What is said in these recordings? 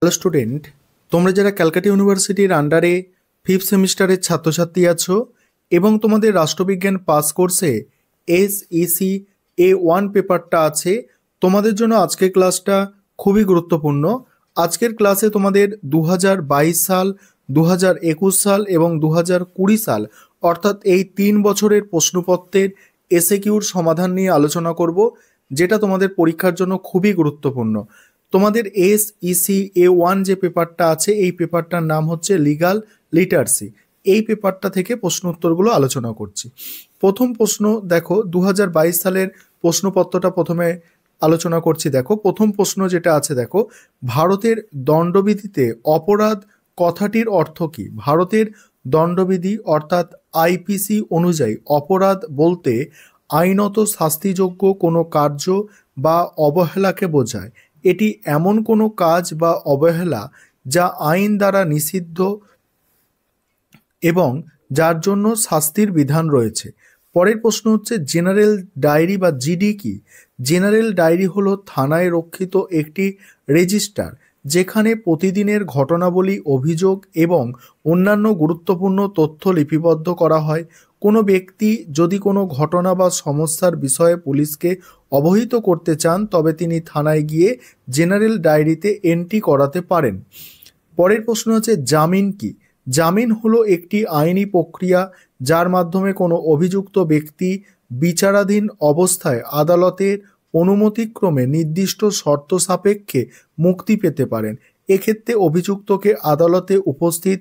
Hello student, তোমরা যারা ক্যালকাটা ইউনিভার্সিটির আন্ডারে 5th সেমিস্টারের ছাত্রছাত্রী আছো এবং তোমাদের রাষ্ট্রবিজ্ঞান পাস কোর্সে SEC A1 পেপারটা আছে, তোমাদের জন্য আজকের ক্লাসটা খুবই গুরুত্বপূর্ণ। আজকের ক্লাসে তোমাদের 2022 সাল, 2021 সাল এবং 2020 সাল অর্থাৎ এই 3 বছরের প্রশ্নপত্রের এসএকিউর সমাধান নিয়ে আলোচনা করব, যেটা তোমাদের পরীক্ষার জন্য খুবই গুরুত্বপূর্ণ। তোমাদের SEC A1 যে পেপারটা আছে, এই পেপারটার নাম হচ্ছে লিগাল লিটারেসি। এই পেপারটা থেকে প্রশ্ন উত্তরগুলো আলোচনা করছি। প্রথম প্রশ্ন দেখো, 2022 সালের প্রশ্নপত্রটা প্রথমে আলোচনা করছি। দেখো প্রথম প্রশ্ন যেটা আছে, দেখো ভারতের দণ্ডবিধিতে অপরাধ কথাটির অর্থ কি? ভারতের দণ্ডবিধি অর্থাৎ IPC অনুযায়ী অপরাধ বলতে আইনত শাস্তিযোগ্য কোনো কার্য বা অবহেলাকে বোঝায়। এটি এমন কোনো কাজ বা অবহেলা যা আইন দ্বারা নিষিদ্ধ এবং যার জন্য শাস্তির বিধান রয়েছে। পরের প্রশ্ন হচ্ছে জেনারেল ডায়েরি বা জিডি কি? জেনারেল ডায়েরি হলো থানায় রক্ষিত একটি রেজিস্টার, যেখানে প্রতিদিনের ঘটনাবলী, অভিযোগ এবং অন্যান্য গুরুত্বপূর্ণ তথ্য লিপিবদ্ধ করা হয়। কোনো ব্যক্তি যদি কোনো ঘটনা বা সমস্যার বিষয়ে পুলিশকে অবহিত করতে চান, তবে তিনি থানায় গিয়ে জেনারেল ডায়েরিতে এন্ট্রি করাতে পারেন। পরের প্রশ্ন হচ্ছে জামিন কি? জামিন হলো একটি আইনি প্রক্রিয়া যার মাধ্যমে কোনো অভিযুক্ত ব্যক্তি বিচারাধীন অবস্থায় আদালতের অনুমতিক্রমে নির্দিষ্ট শর্ত সাপেক্ষে মুক্তি পেতে পারেন। এক্ষেত্রে অভিযুক্তকে আদালতে উপস্থিত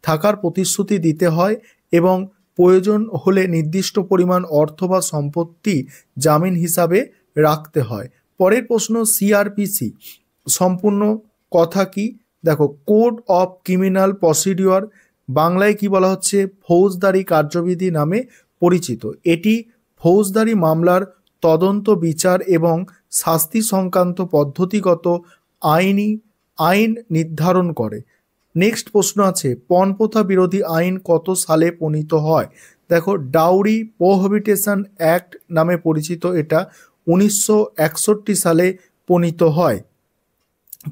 থাকার প্রতিশ্রুতি দিতে হয় এবং প্রয়োজন হলে নির্দিষ্ট পরিমাণ অর্থ বা সম্পত্তি জামিন হিসাবে রাখতে হয়। পরের প্রশ্ন CRPC সম্পূর্ণ কথা কি? দেখো কোড অফ ক্রিমিনাল প্রসিডিওর, বাংলায় কি বলা হচ্ছে? ফৌজদারি কার্যবিধি নামে পরিচিত। এটি ফৌজদারি মামলার তদন্ত, বিচার এবং শাস্তি সংক্রান্ত পদ্ধতিগত আইন নির্ধারণ করে। নেক্সট প্রশ্ন আছে পণপ্রথা বিরোধী আইন কত সালে প্রণীত হয়? দেখো ডাউরি প্রোহিবিটেশন অ্যাক্ট নামে পরিচিত, এটা 1961 সালে প্রণীত হয়।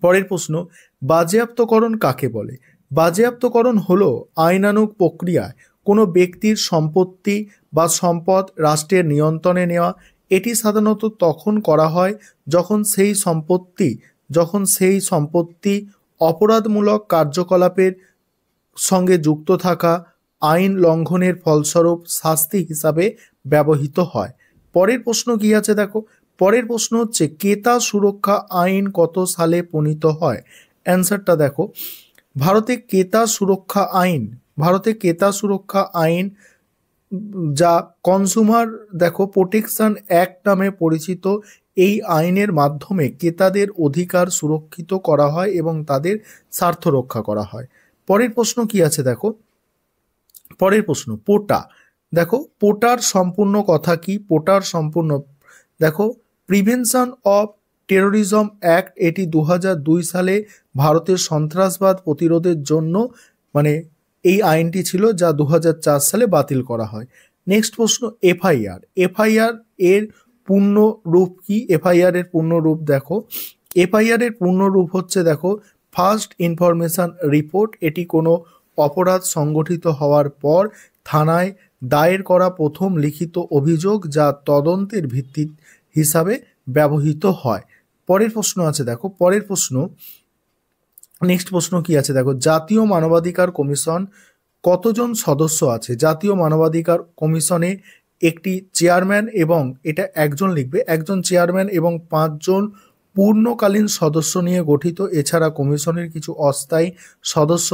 পরের প্রশ্ন বাজেয়াপ্তকরণ কাকে বলে? বাজেয়াপ্তকরণ হলো আইনানুগ প্রক্রিয়ায় কোনো ব্যক্তির সম্পত্তি বা সম্পদ রাষ্ট্রের নিয়ন্ত্রণে নেওয়া। এটি সাধারণত তখন করা হয় যখন সেই সম্পত্তি অপরাধমূলক কার্যকলাপের সঙ্গে যুক্ত থাকা আইন লঙ্ঘনের ফলস্বরূপ শাস্তি হিসাবে ব্যবহৃত হয়। পরের প্রশ্ন কি আছে দেখো, পরের প্রশ্ন হচ্ছে ক্রেতা সুরক্ষা আইন কত সালে প্রণীত হয়? অ্যান্সারটা দেখো, ভারতে ক্রেতা সুরক্ষা আইন যা কনজিউমার প্রোটেকশন অ্যাক্ট নামে পরিচিত, এই আইনের মাধ্যমে ক্রেতাদের অধিকার সুরক্ষিত করা হয় এবং তাদের স্বার্থ রক্ষা করা হয়। পরের প্রশ্ন কি আছে দেখো, পরের প্রশ্ন পোটা। দেখো পোটার সম্পূর্ণ কথা কি? পোটার সম্পূর্ণ দেখো প্রিভেনশন অফ টেরোরিজম অ্যাক্ট, এটি 2002 সালে ভারতের সন্ত্রাসবাদ প্রতিরোধের জন্য এই আইনটি ছিল, যা 2004 সালে বাতিল করা হয়। নেক্সট প্রশ্ন এফআইআর এর পূর্ণ রূপ কি? এফআইআর এর পূর্ণ রূপ দেখো, এফআইআর এর পূর্ণ রূপ হচ্ছে দেখো ফার্স্ট ইনফরমেশন রিপোর্ট। এটি কোনো অপরাধ সংগঠিত হওয়ার পর থানায় দায়ের করা প্রথম লিখিত অভিযোগ, যা তদন্তের ভিত্তি হিসাবে ব্যবহৃত হয়। পরের প্রশ্ন আছে দেখো, পরের প্রশ্ন নেক্সট প্রশ্ন কি আছে দেখো, জাতীয় মানবাধিকার কমিশন কতজন সদস্য আছে? জাতীয় মানবাধিকার কমিশনে একটি চেয়ারম্যান এবং এটা একজন লিখবে, একজন চেয়ারম্যান এবং 5 জন পূর্ণকালীন সদস্য নিয়ে গঠিত। এছাড়া কমিশনের কিছু অস্থায়ী সদস্য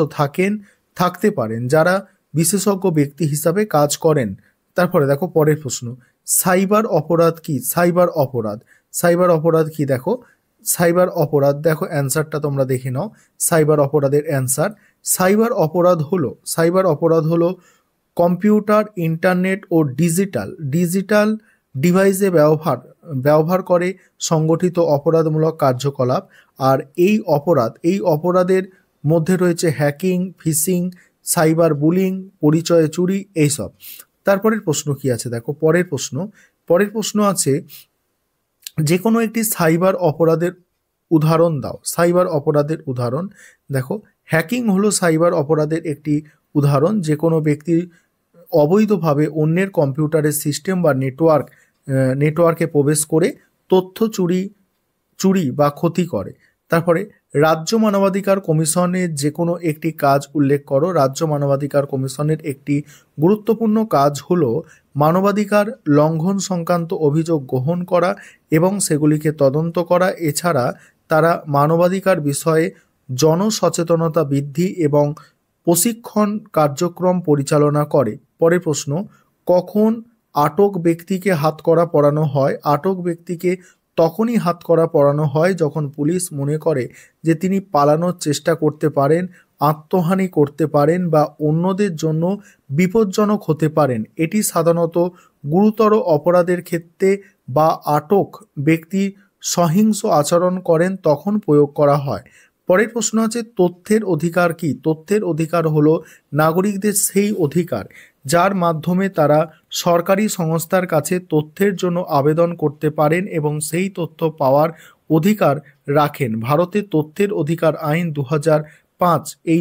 থাকতে পারেন যারা বিশেষজ্ঞ ব্যক্তি হিসাবে কাজ করেন। তারপরে দেখো পরের প্রশ্ন সাইবার অপরাধ কি? সাইবার অপরাধ কি? দেখো সাইবার অপরাধ, দেখো অ্যান্সারটা তোমরা দেখে নাও। সাইবার অপরাধের অ্যান্সার, সাইবার অপরাধ হলো কম্পিউটার, ইন্টারনেট ও ডিজিটাল ডিভাইসে ব্যবহার করে সংগঠিত অপরাধমূলক কার্যকলাপ। আর এই অপরাধের মধ্যে রয়েছে হ্যাকিং, ফিশিং, সাইবার বুলিং, পরিচয় চুরি, এইসব। তারপরের প্রশ্ন কি আছে দেখো, পরের প্রশ্ন আছে যে কোনো একটি সাইবার অপরাধের উদাহরণ দাও। সাইবার অপরাধের উদাহরণ দেখো, হ্যাকিং হলো সাইবার অপরাধের একটি উদাহরণ। যে কোনো ব্যক্তি অবৈধভাবে অন্যের কম্পিউটারের সিস্টেম বা নেটওয়ার্কে প্রবেশ করে তথ্য চুরি বা ক্ষতি করে। তারপরে রাজ্য মানবাধিকার কমিশনের যে কোনো একটি কাজ উল্লেখ করো। রাজ্য মানবাধিকার কমিশনের একটি গুরুত্বপূর্ণ কাজ হলো মানবাধিকার লঙ্ঘন সংক্রান্ত অভিযোগ গ্রহণ করা এবং সেগুলিকে তদন্ত করা। এছাড়া তারা মানবাধিকার বিষয়ে জনসচেতনতা বৃদ্ধি এবং প্রশিক্ষণ কার্যক্রম পরিচালনা করে। পরের প্রশ্ন, কখন আটক ব্যক্তিকে হাতকড়া পরানো হয়? আটক ব্যক্তিকে তখনই হাতকড়া পরানো হয় যখন পুলিশ মনে করে যে তিনি পালানোর চেষ্টা করতে পারেন, আত্মহানি করতে পারেন বা অন্যদের জন্য বিপজ্জনক হতে পারেন। এটি সাধারণত গুরুতর অপরাধের ক্ষেত্রে বা আটক ব্যক্তি সহিংস আচরণ করেন তখন প্রয়োগ করা হয়। পরের প্রশ্ন আছে, তথ্যের অধিকার কি? তথ্যের অধিকার হলো নাগরিকদের সেই অধিকার যার মাধ্যমে তারা সরকারি সংস্থার কাছে তথ্যের জন্য আবেদন করতে পারেন এবং সেই তথ্য পাওয়ার অধিকার রাখেন। ভারতের তথ্যের অধিকার আইন 2005 এই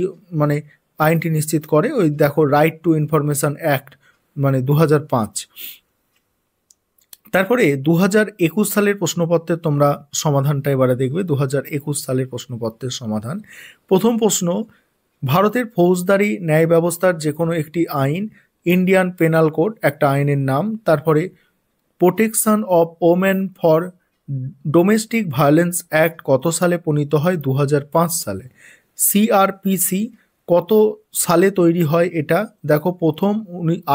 আইনটি নিশ্চিত করে। ওই দেখো, রাইট টু ইনফরমেশন অ্যাক্ট 2005। তারপরে 2021 সালের প্রশ্নপত্রের তোমরা সমাধানটা এবারে দেখবে। 2021 সালের প্রশ্নপত্রের সমাধান। প্রথম প্রশ্ন, ভারতের ফৌজদারি ন্যায় ব্যবস্থার যে কোনো একটি আইন, ইন্ডিয়ান পেনাল কোড একটা আইনের নাম। তারপরে protection of women for domestic violence act কত সালে প্রণীত হয়? 2005 সালে। সিআরপিসি কত সালে তৈরি হয় এটা? দেখো, প্রথম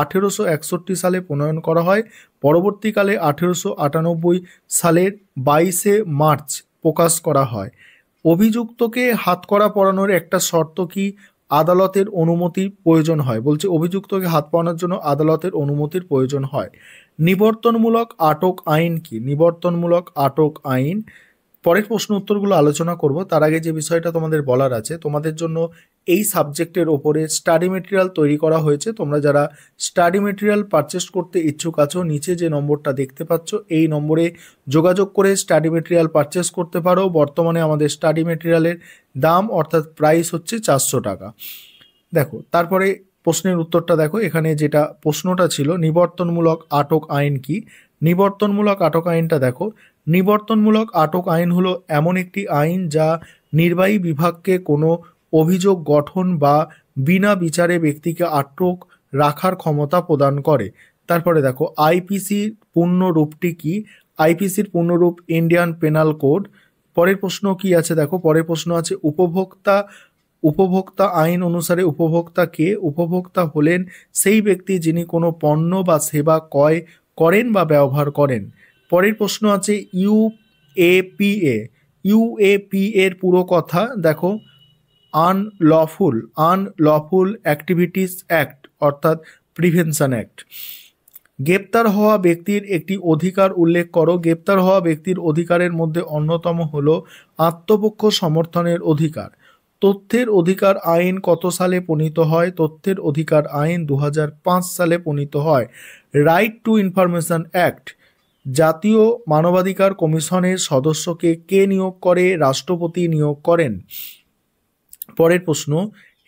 1861 সালে প্রণয়ন করা হয়, পরবর্তীকালে 1898 সালের 22 মার্চ প্রকাশ করা হয়। অভিযুক্তকে হাতকড়া পরানোর একটা শর্ত কি? আদালতের অনুমতির প্রয়োজন হয়। বলছে অভিযুক্তকে হাত পরানোর জন্য আদালতের অনুমতির প্রয়োজন হয়। নিবর্তনমূলক আটক আইন কি? নিবর্তনমূলক আটক আইন। পরের প্রশ্ন উত্তরগুলো আলোচনা করব, তার আগে যে বিষয়টা তোমাদের বলার আছে, তোমাদের জন্য এই সাবজেক্টের ওপরে স্টাডি মেটেরিয়াল তৈরি করা হয়েছে। তোমরা যারা স্টাডি মেটেরিয়াল পারচেস করতে ইচ্ছুক আছো, নিচে যে নম্বরটা দেখতে পাচ্ছ এই নম্বরে যোগাযোগ করে স্টাডি মেটেরিয়াল পারচেস করতে পারো। বর্তমানে আমাদের স্টাডি মেটেরিয়ালের দাম অর্থাৎ প্রাইস হচ্ছে 400 টাকা। দেখো, তারপরে প্রশ্নের উত্তরটা দেখো, এখানে যেটা প্রশ্নটা ছিল নিবর্তনমূলক আটক আইন কি? নিবর্তনমূলক আটক আইনটা দেখো, নিবর্তনমূলক আটক আইন হলো এমন একটি আইন যা নির্বাহী বিভাগকে কোনো অভিযোগ গঠন বা বিনা বিচারে ব্যক্তিকে আটক রাখার ক্ষমতা প্রদান করে। তারপরে দেখো, আইপিসির পূর্ণ রূপটি কি? আইপিসির পূর্ণরূপ ইন্ডিয়ান পেনাল কোড। পরের প্রশ্ন কি আছে দেখো, পরের প্রশ্ন আছে উপভোক্তা আইন অনুসারে উপভোক্তা কে? উপভোক্তা হলেন সেই ব্যক্তি যিনি কোনো পণ্য বা সেবা ক্রয় করেন বা ব্যবহার করেন। পরের প্রশ্ন আছে ইউএপিএ। ইউএপিএর পুরো কথা দেখো, আনলফুল অ্যাক্টিভিটিস অ্যাক্ট অর্থাৎ প্রিভেনশন অ্যাক্ট। গ্রেপ্তার হওয়া ব্যক্তির একটি অধিকার উল্লেখ করো। গ্রেপ্তার হওয়া ব্যক্তির অধিকারের মধ্যে অন্যতম হলো আত্মপক্ষ সমর্থনের অধিকার। তথ্যের অধিকার আইন কত সালে প্রণীত হয়? তথ্যের অধিকার আইন 2005 সালে প্রণীত হয়। Right two information act. জাতীয় মানবাধিকার কমিশনের সদস্যকে কে নিয়োগ করে? রাষ্ট্রপতি নিয়োগ করেন। পরের প্রশ্ন,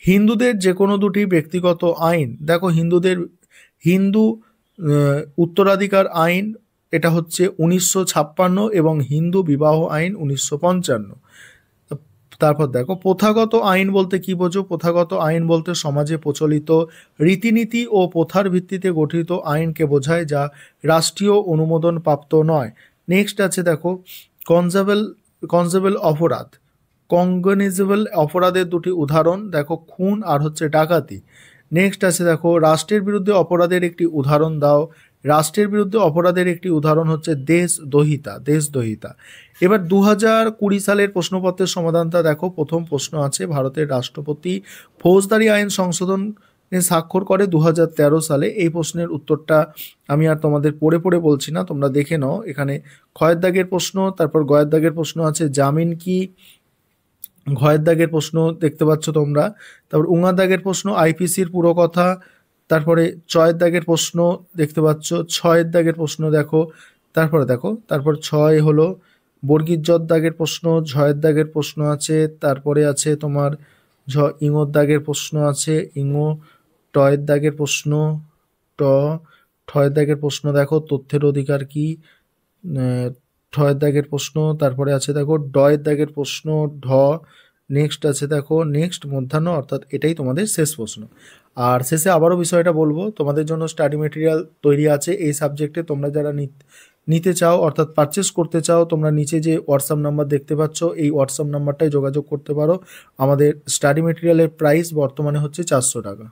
হিন্দুদের যে কোনো দুটি ব্যক্তিগত আইন। দেখো, হিন্দু উত্তরাধিকার আইন এটা হচ্ছে 1956 এবং হিন্দু বিবাহ আইন 1955। তারপর দেখো, প্রথাগত আইন বলতে কি বোঝো? প্রথাগত আইন বলতে সমাজে প্রচলিত রীতিনীতি ও প্রথার ভিত্তিতে গঠিত আইনকে বোঝায় যা রাষ্ট্রীয় অনুমোদন প্রাপ্ত নয়। নেক্সট আছে দেখো, কনজেবল অপরাধ। কনগনিজেবল অপরাধের দুটি উদাহরণ দেখো, খুন আর হচ্ছে ডাকাতি। নেক্সট আছে দেখো, রাষ্ট্রের বিরুদ্ধে অপরাধের একটি উদাহরণ দাও। রাষ্ট্রের বিরুদ্ধে অপরাধের একটি উদাহরণ হচ্ছে দেশদ্রোহিতা। এবার 2020 সালের প্রশ্নপত্রের সমাধানটা দেখো। প্রথম প্রশ্ন আছে, ভারতের রাষ্ট্রপতি ফৌজদারি আইন সংশোধনে স্বাক্ষর করে 2013 সালে। এই প্রশ্নের উত্তরটা আমি আর তোমাদের পড়ে বলছি না, তোমরা দেখে নাও। এখানে ক্ষয়ের দাগের প্রশ্ন, তারপর গয়ের দাগের প্রশ্ন আছে, জামিন কি? ঘয়ের দাগের প্রশ্ন দেখতে পাচ্ছ তোমরা। তারপর উঙার দাগের প্রশ্ন, আইপিসির পুরো কথা। তারপরে চয়ের দাগের প্রশ্ন দেখতে পাচ্ছ, ছয়ের দাগের প্রশ্ন দেখো। তারপর 6 হলো বর্গীর জ দাগের প্রশ্ন, ঝয়ের দাগের প্রশ্ন আছে, তারপরে আছে তোমার ইঙোর দাগের প্রশ্ন আছে, ইঙো, টয়ের দাগের প্রশ্ন, ট, ঠয়ের দাগের প্রশ্ন দেখো তথ্যের অধিকার কি, ঠয়ের দাগের প্রশ্ন, তারপরে আছে দেখো ডয়ের দাগের প্রশ্ন, ঢ, নেক্সট আছে দেখো নেক্সট মধ্যাহ্ন, অর্থাৎ এটাই তোমাদের শেষ প্রশ্ন। আর শেষে আবারও বিষয়টা বলবো, তোমাদের জন্য স্টাডি মেটেরিয়াল তৈরি আছে এই সাবজেক্টে। তোমরা যারা নিতে চাও অর্থাৎ পারচেস করতে চাও, তোমরা নিচে যে হোয়াটসঅ্যাপ নাম্বার দেখতে পাচ্ছ এই হোয়াটসঅ্যাপ নাম্বারটায় যোগাযোগ করতে পারো। আমাদের স্টাডি মেটেরিয়ালের প্রাইস বর্তমানে হচ্ছে 400 টাকা।